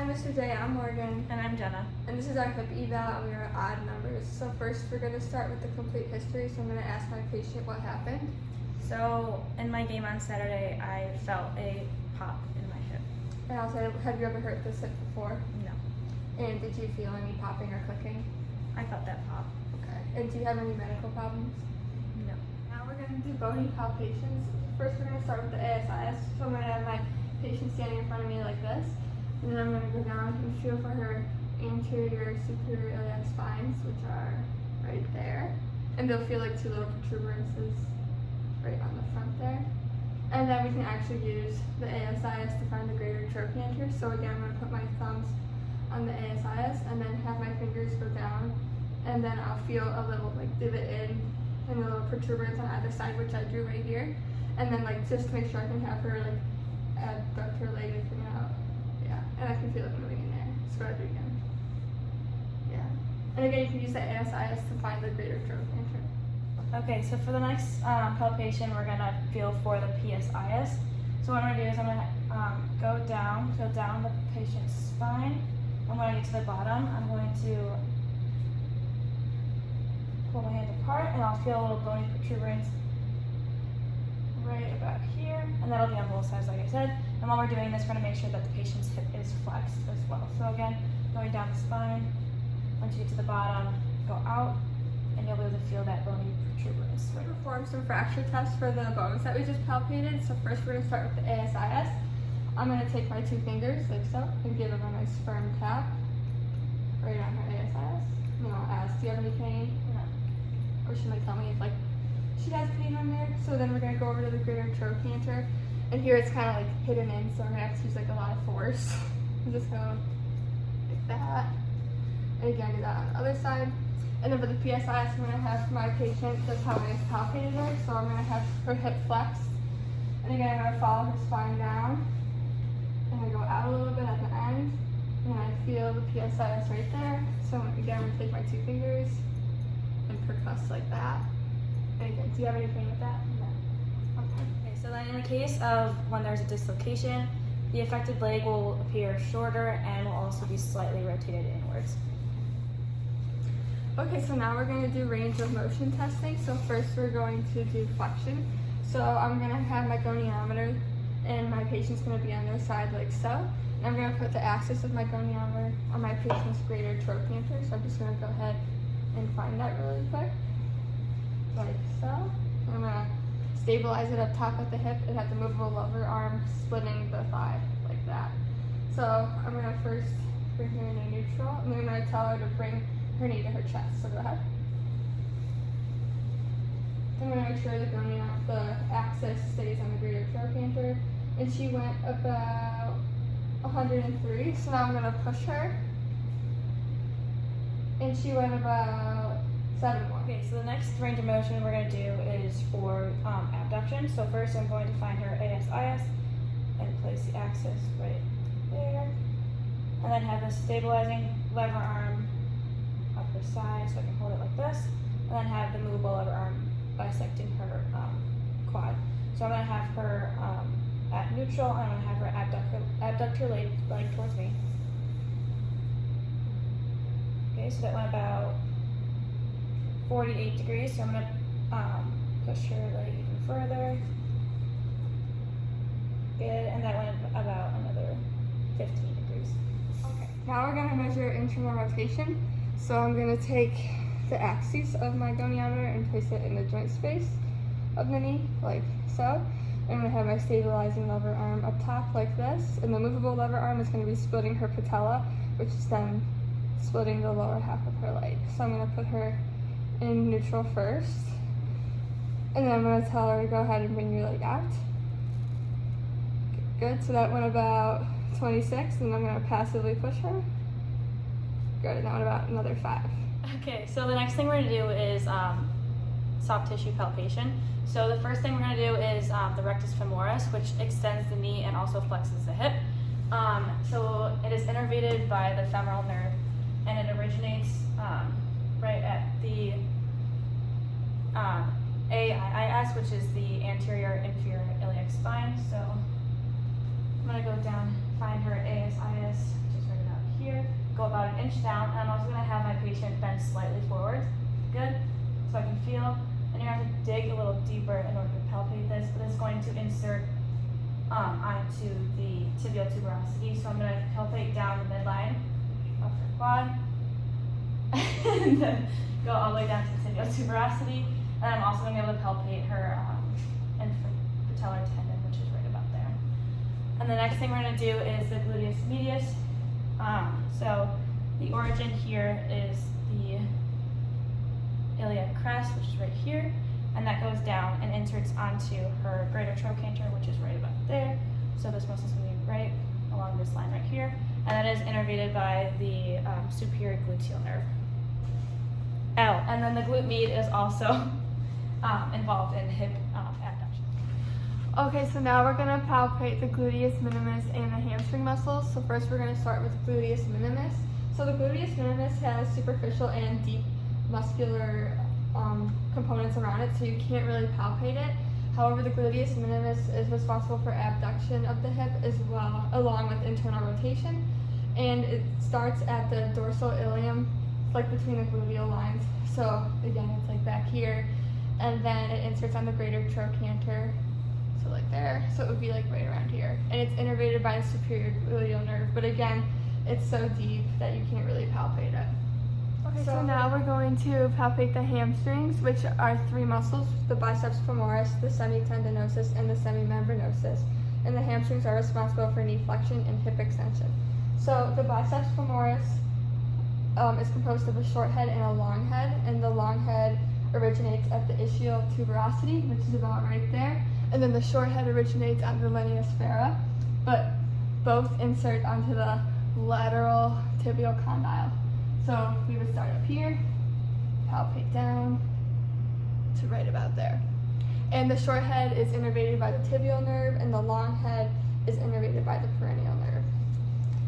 Hi, Mr. Day. I'm Morgan. And I'm Jenna. And this is our hip eval, and we are odd numbers. So first, we're going to start with the complete history. So I'm going to ask my patient what happened. So in my game on Saturday, I felt a pop in my hip. And also, have you ever hurt this hip before? No. And did you feel any popping or clicking? I felt that pop. Okay. And do you have any medical problems? No. Now we're going to do bony palpations. First, we're going to start with the ASIS. So I'm going to have my patient standing in front of me like this. And then I'm going to go down and feel for her anterior superior iliac spines, which are right there. And they'll feel like two little protuberances right on the front there. And then we can actually use the ASIS to find the greater trochanter. So again, I'm going to put my thumbs on the ASIS and then have my fingers go down. And then I'll feel a little like divot in and a little protuberance on either side, which I drew right here. And then like just to make sure I can have her like abduct her leg and bring it out. Yeah, and I can feel it moving in there. Scroll through again. Yeah. And again, you can use the ASIS to find the greater trochanter. Okay, so for the next palpation, we're gonna feel for the PSIS. So what I'm gonna do is I'm gonna feel down the patient's spine. And when I get to the bottom, I'm going to pull my hands apart and I'll feel a little bony protuberance right about here. And that'll be on both sides, like I said. And while we're doing this, we're gonna make sure that the patient's hip is flexed as well. So again, going down the spine, once you get to the bottom, go out, and you'll be able to feel that bony protuberance. We're gonna perform some fracture tests for the bones that we just palpated. So first we're gonna start with the ASIS. I'm gonna take my two fingers like so and give them a nice firm tap right on her ASIS. And I'll ask, do you have any pain? Or she might tell me if like she has pain on there. So then we're gonna go over to the greater trochanter. And here it's kind of like hidden in, so I'm gonna have to use like a lot of force. I'm just gonna like that. And again, do that on the other side. And then for the PSIS, I'm gonna have my patient, that's how I palpated her. So I'm gonna have her hip flexed. And again, I'm gonna follow her spine down. And I go out a little bit at the end. And I feel the PSIS right there. So again, I'm gonna take my two fingers and percuss like that. And again, do you have any pain with that? No. Okay. Okay, so then in the case of when there's a dislocation, the affected leg will appear shorter and will also be slightly rotated inwards. Okay, so now we're going to do range of motion testing. So first we're going to do flexion. So I'm going to have my goniometer and my patient's going to be on their side like so. And I'm going to put the axis of my goniometer on my patient's greater trochanter. So I'm just going to go ahead and find that really quick. Like so. I'm going to stabilize it up top at the hip and have the movable lower arm splitting the thigh like that. So I'm going to first bring her into neutral and then I'm going to tell her to bring her knee to her chest. So go ahead. I'm going to make sure the axis stays on the greater trochanter. And she went about 103. So now I'm going to push her. And she went about 7 more. Okay, so the next range of motion we're going to do is for abduction. So first I'm going to find her ASIS and place the axis right there. And then have a stabilizing lever arm up her side so I can hold it like this. And then have the movable lever arm bisecting her quad. So I'm going to have her at neutral and I'm going to have her abduct her leg towards me. Okay, so that went about 48 degrees, so I'm going to push her leg even further. Good, and that went about another 15 degrees. Okay, now we're going to measure internal rotation. So I'm going to take the axis of my goniometer and place it in the joint space of the knee, like so. I'm going to have my stabilizing lever arm up top like this, and the movable lever arm is going to be splitting her patella, which is then splitting the lower half of her leg. So I'm going to put her in neutral first, and then I'm going to tell her to go ahead and bring your leg out. Good, so that went about 26, and I'm going to passively push her. Good, and that went about another 5. Okay, so the next thing we're going to do is soft tissue palpation. So the first thing we're going to do is the rectus femoris, which extends the knee and also flexes the hip. So it is innervated by the femoral nerve, and it originates right at the AIIS, which is the anterior inferior iliac spine. So I'm going to go down, find her ASIS, which is right here, go about an inch down, and I'm also gonna have my patient bend slightly forward. Good, so I can feel, and you're gonna have to dig a little deeper in order to palpate this, but it's going to insert onto the tibial tuberosity. So I'm gonna palpate down the midline of her quad, and then go all the way down to the tibial tuberosity, and I'm also gonna be able to palpate her patellar tendon, which is right about there. And the next thing we're gonna do is the gluteus medius. So the origin here is the iliac crest, which is right here, and that goes down and inserts onto her greater trochanter, which is right about there. So this muscle is gonna be right along this line right here, and that is innervated by the superior gluteal nerve. L, and then the glute med is also involved in hip abduction. Okay, so now we're gonna palpate the gluteus minimus and the hamstring muscles. So first we're gonna start with gluteus minimus. So the gluteus minimus has superficial and deep muscular components around it, so you can't really palpate it. However, the gluteus minimus is responsible for abduction of the hip as well, along with internal rotation. And it starts at the dorsal ilium, like between the gluteal lines. So again, it's like back here. And then it inserts on the greater trochanter, so like there. So it would be like right around here. And it's innervated by the superior gluteal nerve. But again, it's so deep that you can't really palpate it. Okay, so now we're going to palpate the hamstrings, which are three muscles: the biceps femoris, the semitendinosus, and the semimembranosus. And the hamstrings are responsible for knee flexion and hip extension. So the biceps femoris is composed of a short head and a long head, and the long head originates at the ischial tuberosity, which is about right there, and then the short head originates on the linea aspera, but both insert onto the lateral tibial condyle. So we would start up here, palpate down to right about there. And the short head is innervated by the tibial nerve, and the long head is innervated by the peroneal nerve.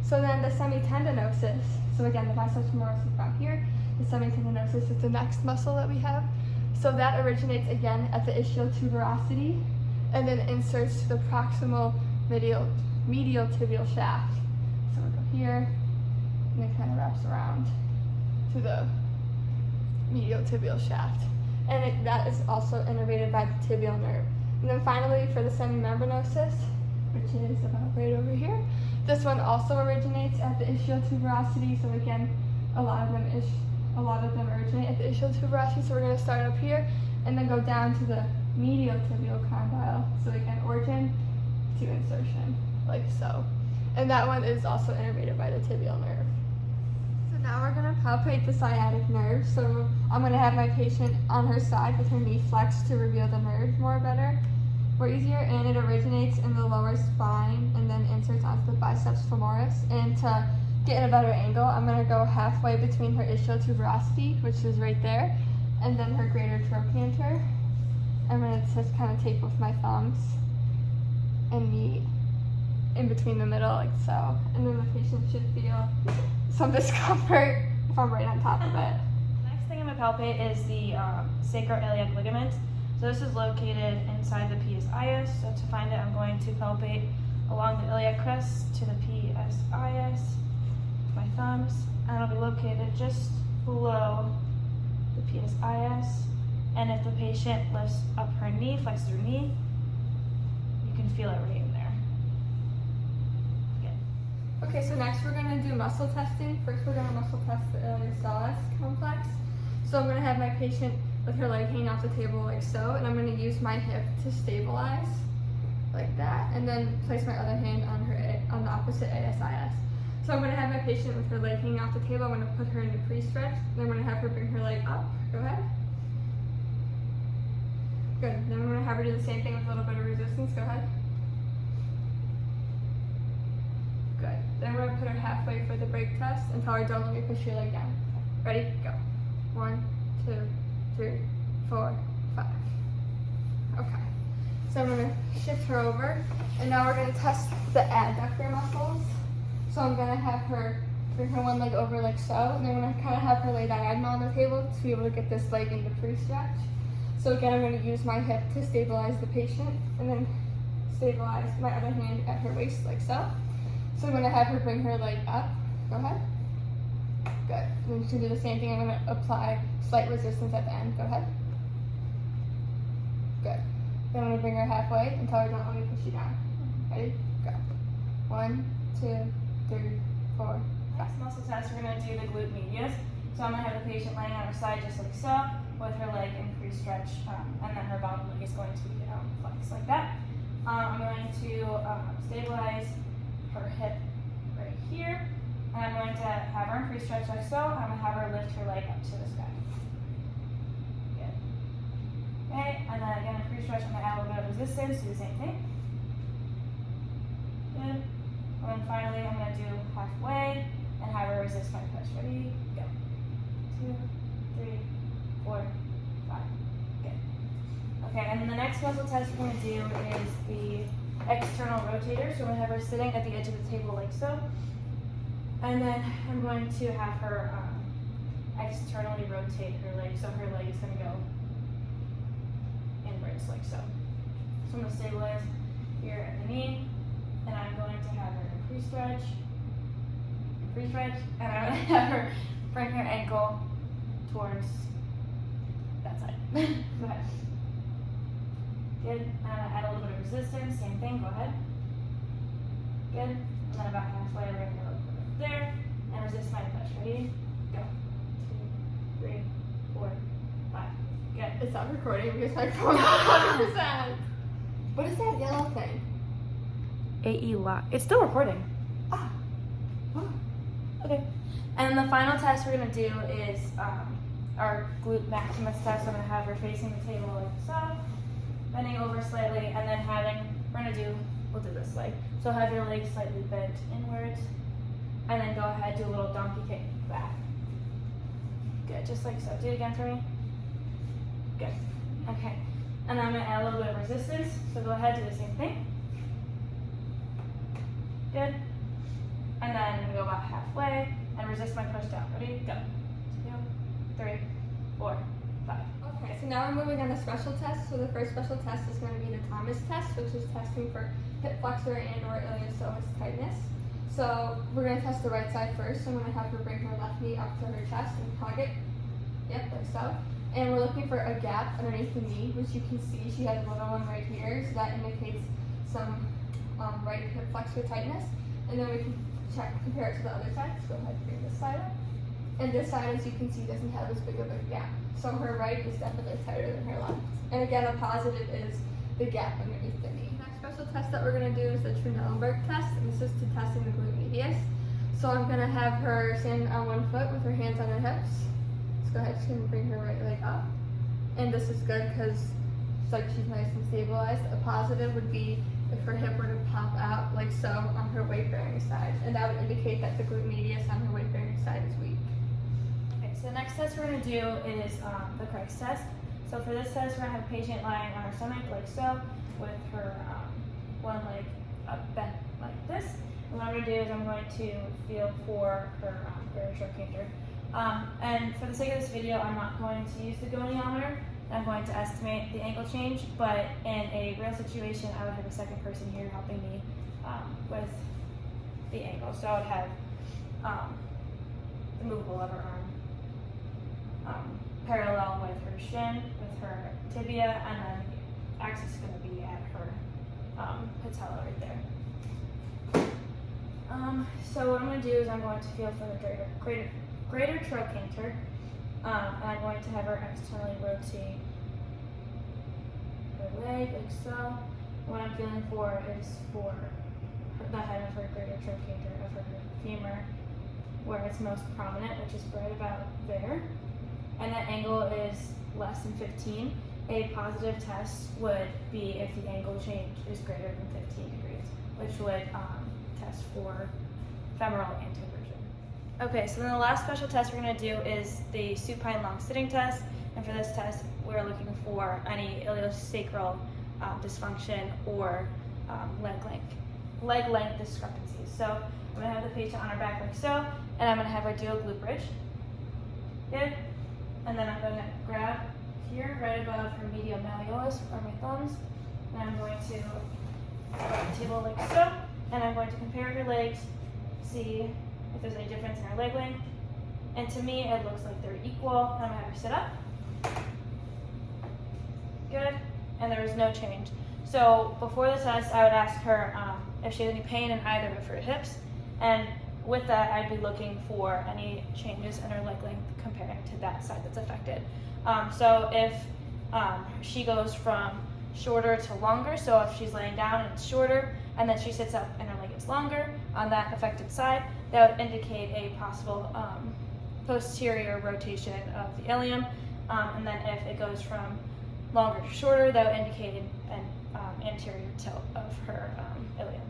So then the semitendinosus, so again, the biceps femoris is about here. The semitendinosus is the next muscle that we have. So that originates again at the ischial tuberosity, and then inserts to the proximal medial tibial shaft. So we'll go here, and it kind of wraps around to the medial tibial shaft. And that is also innervated by the tibial nerve. And then finally, for the semimembranosus, which is about right over here, this one also originates at the ischial tuberosity. So again, a lot of them originate at the ischial tuberosity. So we're going to start up here and then go down to the medial tibial condyle. So again, origin to insertion, like so. And that one is also innervated by the tibial nerve. So now we're going to palpate the sciatic nerve. So I'm going to have my patient on her side with her knee flexed to reveal the nerve more easier, and it originates in the lower spine and then inserts onto the biceps femoris. And to get in a better angle, I'm going to go halfway between her ischial tuberosity, which is right there, and then her greater trochanter. I'm going to just kind of take with my thumbs and meet in between the middle, like so. And then the patient should feel some discomfort if I'm right on top of it. Next thing I'm going to palpate is the sacroiliac ligament. So this is located inside the pes ius. So to find it, I'm going to palpate along the iliac crest to the pes ius with my thumbs, and it'll be located just below the pes ius. And if the patient lifts up her knee, flexes her knee, you can feel it right in there. Good. Okay, so next we're going to do muscle testing. First we're going to muscle test the iliopsoas complex. So I'm going to have my patient with her leg hanging off the table like so, and I'm going to use my hip to stabilize like that, and then place my other hand on the opposite ASIS. So I'm going to have my patient with her leg hanging off the table. I'm going to put her into pre-stretch, and I'm going to have her bring her leg up. Go ahead. Good. Then I'm going to have her do the same thing with a little bit of resistance. Go ahead. Good. Then we're going to put her halfway for the break test and tell her, don't let me push your leg down. Ready? Go. 1, 2, 3, 4, 5. Okay. So I'm going to shift her over, and now we're going to test the adductor muscles. So I'm going to have her bring her one leg over like so, and then I'm going to kind of have her lay diagonal on the table to be able to get this leg into pre-stretch. So again, I'm going to use my hip to stabilize the patient, and then stabilize my other hand at her waist like so. So I'm going to have her bring her leg up Go ahead. Good. Then to do the same thing, I'm going to apply slight resistance at the end. Go ahead. Good. Then I'm going to bring her halfway and tell her don't let me push you down. Ready? Go. 1, 2, 3, 4, 5. Next muscle test, we're going to do the glute medius. So I'm going to have the patient laying on her side just like so, with her leg in pre-stretch, and then her bottom leg is going to be flexed like that. I'm going to stabilize her hip right here, and I'm going to have her in pre-stretch like so. I'm going to have her lift her leg up to the sky. Good. Okay, and then again in pre-stretch, I'm going to add a little bit of resistance, do the same thing. Good. And then finally, I'm going to do halfway and have her resist my push. Ready? Go. 2, 3, 4, 5. Good. Okay, and then the next muscle test we're going to do is the external rotator. So we're going to have her sitting at the edge of the table like so. And then I'm going to have her externally rotate her leg. So her leg is going to go inwards like so. So I'm going to stabilize here at the knee. And I'm going to have her pre-stretch, and I'm going to have her bring her ankle towards that side. Go ahead. Good. And I'm going to add a little bit of resistance. Same thing. Go ahead. Good. And then about halfway, we're going to go there and resist my push. Ready? Go. 2, 3, 4, 5. Good. It's not recording because my phone is 100%. What is that yellow thing? AE lock. It's still recording. Ah. Oh. Okay. And the final test we're going to do is our glute maximus test. I'm going to have her facing the table like so, bending over slightly, and then we'll do this leg. So have your legs slightly bent inwards, and then go ahead, do a little donkey kick back. Good, just like so. Do it again for me. Good. Okay. And then I'm going to add a little bit of resistance. So go ahead, do the same thing. Good. And then I'm going to go about halfway and resist my push down. Ready? Go. 2, 3, 4, 5. Okay, so now we're moving on to special tests. So the first special test is going to be the Thomas test, which is testing for hip flexor and or iliopsoas tightness. So we're going to test the right side first. So I'm going to have her bring her left knee up to her chest and hug it. Yep, like so. And we're looking for a gap underneath the knee, which you can see she has a little one right here. So that indicates some right hip flexor tightness. And then we can compare it to the other side. So go ahead and bring this side up. And this side, as you can see, doesn't have as big of a gap. So her right is definitely tighter than her left. And again, a positive is the gap underneath the knee. The next special test that we're going to do is the Trendelenburg test. And this is to testing the glute medius. So I'm going to have her stand on one foot with her hands on her hips. So go ahead, she's going to bring her right leg up. And this is good because it's like she's nice and stabilized. A positive would be if her hip were to pop out like so on her weight-bearing side. And that would indicate that the glute medius on her weight-bearing side is weak. Okay, so the next test we're going to do is the Christ test. So for this test, we're going to have a patient lying on her stomach like so, with her one leg up bent like this. And what I'm going to do is I'm going to feel for her greater trochanter. And for the sake of this video, I'm not going to use the goniometer. I'm going to estimate the angle change, but in a real situation, I would have a second person here helping me with the angle. So I would have the movable of her arm parallel with her shin, with her tibia, and then the axis is going to be at her patella right there. So what I'm going to do is I'm going to feel for the greater trochanter. And I'm going to have her externally rotate her leg like so. What I'm feeling for is for the head of her greater trochanter, of her femur, where it's most prominent, which is right about there. And that angle is less than 15. A positive test would be if the angle change is greater than 15 degrees, which would test for femoral anteversion. Okay, so then the last special test we're going to do is the supine long sitting test. And for this test, we're looking for any iliosacral dysfunction or leg length discrepancies. So I'm going to have the patient on her back like so, and I'm going to have her do a glute bridge. Good. And then I'm going to grab here, right above her medial malleolus, or my thumbs, and I'm going to put the table like so, and I'm going to compare her legs, see if there's any difference in her leg length. And to me, it looks like they're equal. I'm gonna have her sit up. Good, and there was no change. So before the test, I would ask her if she has any pain in either of her hips, and with that, I'd be looking for any changes in her leg length comparing to that side that's affected. So if she goes from shorter to longer, so if she's laying down and it's shorter, and then she sits up and her leg is longer on that affected side, that would indicate a possible posterior rotation of the ilium. And then if it goes from longer to shorter, that would indicate an anterior tilt of her ilium.